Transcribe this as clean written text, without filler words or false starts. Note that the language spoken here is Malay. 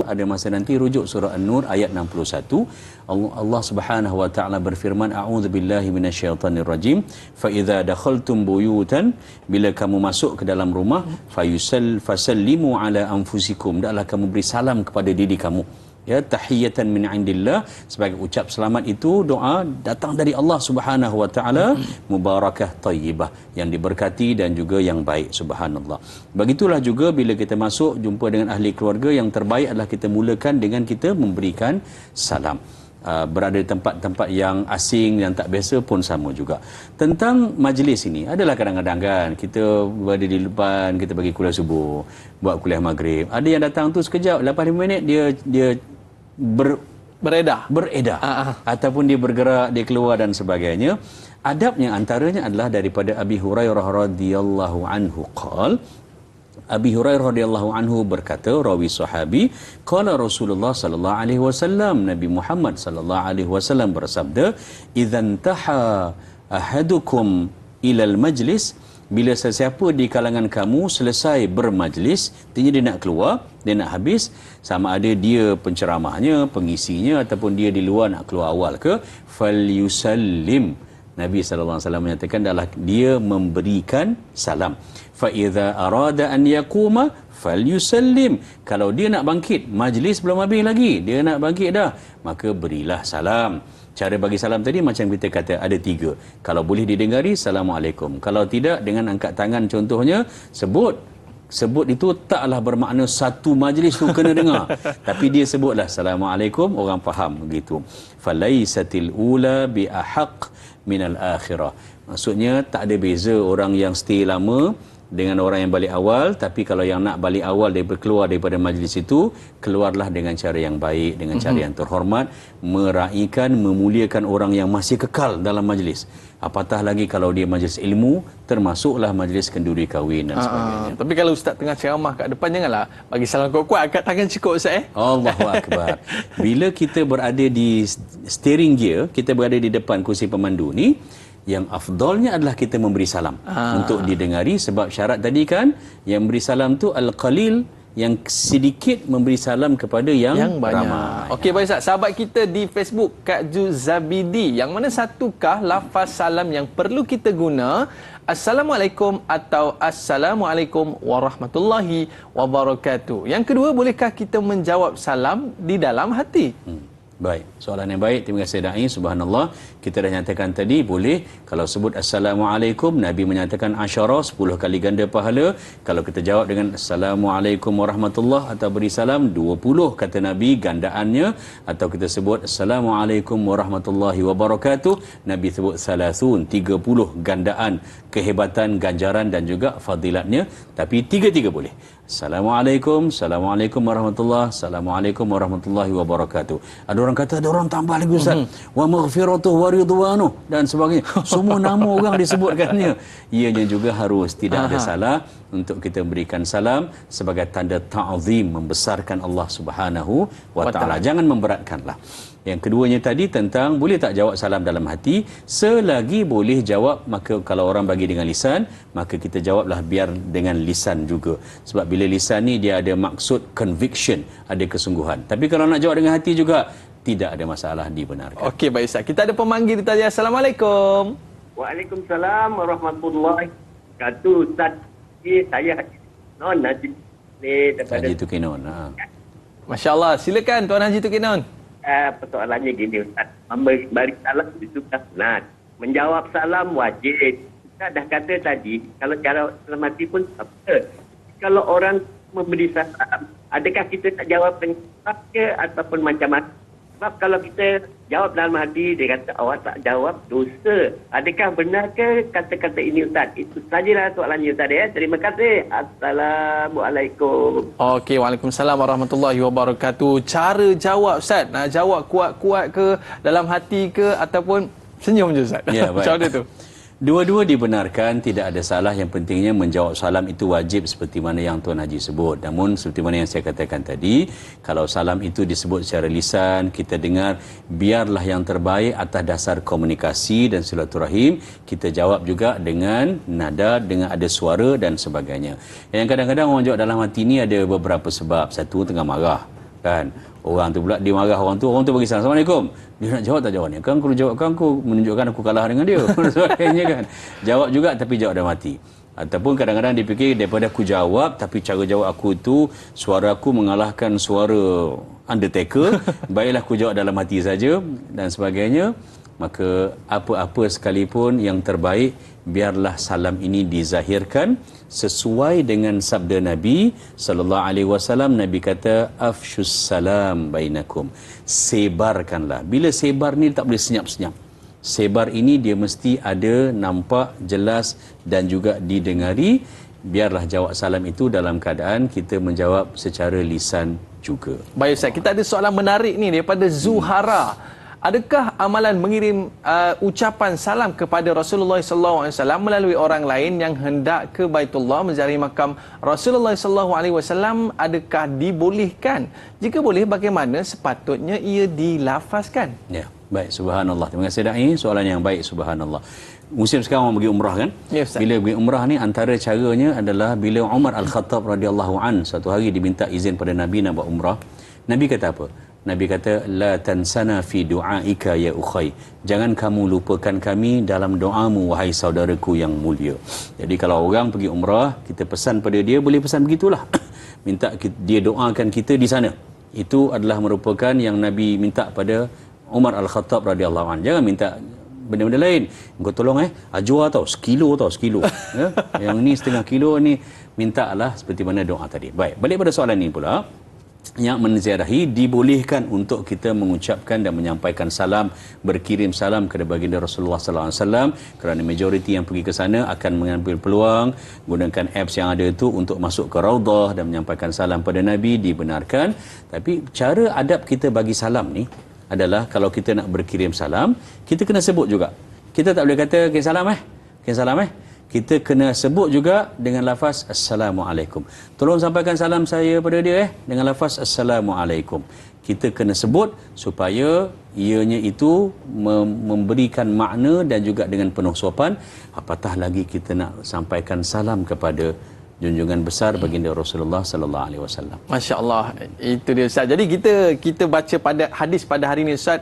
ada masa nanti rujuk surah An-Nur ayat 61. Allah Subhanahu wa taala berfirman, a'udzubillahi minasyaitonirrajim, fa idza dakhaltum buyutan, bila kamu masuk ke dalam rumah, fasallimu ala anfusikum, hendaklah kamu beri salam kepada diri kamu, ya, tahiyatan min indillah, sebagai ucap selamat itu doa datang dari Allah Subhanahu wa taala, mubarakah tayyibah, yang diberkati dan juga yang baik. Subhanallah. Begitulah juga bila kita masuk jumpa dengan ahli keluarga, yang terbaik adalah kita mulakan dengan kita memberikan salam. Berada di tempat-tempat yang asing, yang tak biasa pun sama juga. Tentang majlis ini, adalah kadang-kadang kan kita berada di depan, kita bagi kuliah subuh, buat kuliah maghrib, ada yang datang tu sekejap 8-5 minit dia beredar ataupun dia bergerak, dia keluar dan sebagainya. Adabnya antaranya adalah daripada Abi Hurairah radhiyallahu anhu qala, Abi Hurairah radhiyallahu anhu berkata, rawi sahabi, qala Rasulullah sallallahu alaihi wasallam, Nabi Muhammad sallallahu alaihi wasallam bersabda, idzan taha ahadukum ilal majlis, bila sesiapa di kalangan kamu selesai bermajlis, artinya dia nak keluar, dia nak habis, sama ada dia penceramahnya, pengisinya, ataupun dia di luar nak keluar awal ke, falyusallim. Nabi SAW menyatakan adalah dia memberikan salam. Fa idza arada an yaquma falyusallim. Kalau dia nak bangkit, majlis belum habis lagi, dia nak bangkit dah, maka berilah salam. Cara bagi salam tadi macam kita kata ada 3. Kalau boleh didengari, Assalamualaikum. Kalau tidak, dengan angkat tangan contohnya, sebut itu taklah bermakna satu majlis tu kena dengar, tapi dia sebutlah Assalamualaikum, orang faham begitu. Falaisatil ula bi ahaq minal akhirah. Maksudnya tak ada beza orang yang stay lama dengan orang yang balik awal, tapi kalau yang nak balik awal daripada keluar daripada majlis itu, keluarlah dengan cara yang baik, dengan cara yang terhormat, meraihkan, memuliakan orang yang masih kekal dalam majlis. Apatah lagi kalau dia majlis ilmu, termasuklah majlis kenduri kahwin dan sebagainya. Tapi kalau ustaz tengah ceramah kat depan, janganlah bagi salam kuat-kuat, angkat tangan cukup ustaz. Allahu akbar. Bila kita berada di steering gear, kita berada di depan kursi pemandu ni, yang afdalnya adalah kita memberi salam untuk didengari, sebab syarat tadi kan, yang memberi salam tu al-qalil, yang sedikit memberi salam kepada yang ramai. Okey, baik Ustaz. Sahabat kita di Facebook, Kak Juzabidi, yang mana satukah lafaz salam yang perlu kita guna? Assalamualaikum atau Assalamualaikum warahmatullahi wabarakatuh. Yang kedua, bolehkah kita menjawab salam di dalam hati? Baik, soalan yang baik. Terima kasih Da'i. Subhanallah, kita dah nyatakan tadi boleh. Kalau sebut Assalamualaikum, Nabi menyatakan 10 kali ganda pahala. Kalau kita jawab dengan Assalamualaikum warahmatullahi atau beri salam 20, kata Nabi, gandaannya. Atau kita sebut Assalamualaikum warahmatullahi wabarakatuh, Nabi sebut 30 gandaan kehebatan, ganjaran dan juga fadilatnya. Tapi 3 boleh. Assalamualaikum, Assalamualaikum warahmatullahi, Assalamualaikum warahmatullahi wabarakatuh. Ada orang kata, ada orang tambah lagi Ustaz, wa maghfiratuh wa ridwanuh dan sebagainya. Semua nama orang disebutkannya. Ianya juga harus tidak ada salah untuk kita berikan salam sebagai tanda ta'zim, membesarkan Allah Subhanahu wa taala. Jangan memberatkanlah. Yang keduanya tadi tentang boleh tak jawab salam dalam hati. Selagi boleh jawab, maka kalau orang bagi dengan lisan, maka kita jawablah biar dengan lisan juga. Sebab bila lisan ni dia ada maksud conviction, ada kesungguhan. Tapi kalau nak jawab dengan hati juga, tidak ada masalah, dibenarkan. Okey, baik Ustaz. Kita ada pemanggil di tadi. Assalamualaikum. Waalaikumsalam warahmatullahi wabarakatuh. Ustaz, saya Non Haji Haji Tukinon. Masya-Allah, silakan Tuan Haji Tukinon. Persoalannya gini Ustaz, memberi salam itu sunat, menjawab salam wajib. Kita dah kata tadi, kalau cara salam hati pun apa. Kalau orang memberi salam, adakah kita tak jawab dengan ke ataupun macam-macam? Sebab kalau kita jawab dalam hati, dia kata awak tak jawab, dosa. Adakah benar ke kata-kata ini Ustaz? Itu sajalah soalannya Ustaz ya. Terima kasih. Assalamualaikum. Okey, waalaikumsalam warahmatullahi wabarakatuh. Cara jawab Ustaz, nak jawab kuat-kuat ke, dalam hati ke, ataupun senyum je Ustaz? Ya, macam mana tu? Dua-dua dibenarkan, tidak ada salah. Yang pentingnya menjawab salam itu wajib seperti mana yang Tuan Haji sebut. Namun seperti mana yang saya katakan tadi, kalau salam itu disebut secara lisan, kita dengar, biarlah yang terbaik atas dasar komunikasi dan silaturahim. Kita jawab juga dengan nada, dengan ada suara dan sebagainya. Yang kadang-kadang orang jawab dalam hati ni ada beberapa sebab. Satu, tengah marah. kan. Orang tu pula dia marah orang tu bagi salam, Assalamualaikum. Dia nak jawab tak jawab ni? Kan aku jawab, kan aku menunjukkan aku kalah dengan dia. Sebagainya kan. Jawab juga tapi jawab dah mati. Ataupun kadang-kadang dia fikir daripada aku jawab tapi cara jawab aku tu suara aku mengalahkan suara Undertaker, baiklah aku jawab dalam hati saja dan sebagainya. Maka apa-apa sekalipun yang terbaik, biarlah salam ini dizahirkan sesuai dengan sabda Nabi sallallahu alaihi wasallam. Nabi kata afshus salam bainakum, sebarkanlah. Bila sebar ni tak boleh senyap-senyap. Sebar ini dia mesti ada, nampak, jelas dan juga didengari. Biarlah jawab salam itu dalam keadaan kita menjawab secara lisan juga. Baik Ustaz, kita ada soalan menarik ni daripada Zuhara. Adakah amalan mengirim ucapan salam kepada Rasulullah SAW melalui orang lain yang hendak ke Baitullah menziarahi makam Rasulullah SAW, adakah dibolehkan? Jika boleh, bagaimana sepatutnya ia dilafazkan? Ya, baik, subhanallah. Terima kasih Dai, soalan yang baik, subhanallah. Musim sekarang orang pergi umrah kan? Ya, Ustaz. Bila pergi umrah ni antara caranya adalah bila Umar Al-Khattab radhiyallahu an satu hari diminta izin pada Nabi nak buat umrah. Nabi kata apa? Nabi kata la tansana fi du'aika ya ukhay. Jangan kamu lupakan kami dalam doamu wahai saudaraku yang mulia. Jadi kalau orang pergi umrah, kita pesan pada dia, boleh pesan begitulah. Minta dia doakan kita di sana. Itu adalah merupakan yang Nabi minta pada Umar Al-Khattab radhiyallahu an. Jangan minta benda-benda lain. Engkau tolong ajwa tau, sekilo ya? Yang ni setengah kilo ni, mintalah seperti mana doa tadi. Baik, balik pada soalan ini pula. Yang menziarahi dibolehkan untuk kita mengucapkan dan menyampaikan salam, berkirim salam kepada baginda Rasulullah sallallahu alaihi wasallam, kerana majoriti yang pergi ke sana akan mengambil peluang gunakan apps yang ada itu untuk masuk ke Raudah dan menyampaikan salam pada Nabi, dibenarkan. Tapi cara adab kita bagi salam ni adalah kalau kita nak berkirim salam, kita kena sebut juga. Kita tak boleh kata kirim salam kita kena sebut juga dengan lafaz Assalamualaikum. Tolong sampaikan salam saya pada dia dengan lafaz Assalamualaikum. Kita kena sebut supaya ianya itu memberikan makna dan juga dengan penuh sopan. Apatah lagi kita nak sampaikan salam kepada junjungan besar baginda Rasulullah sallallahu alaihi wasallam. Masya-Allah, itu dia Ustaz. Jadi kita baca pada hadis pada hari ini Ustaz,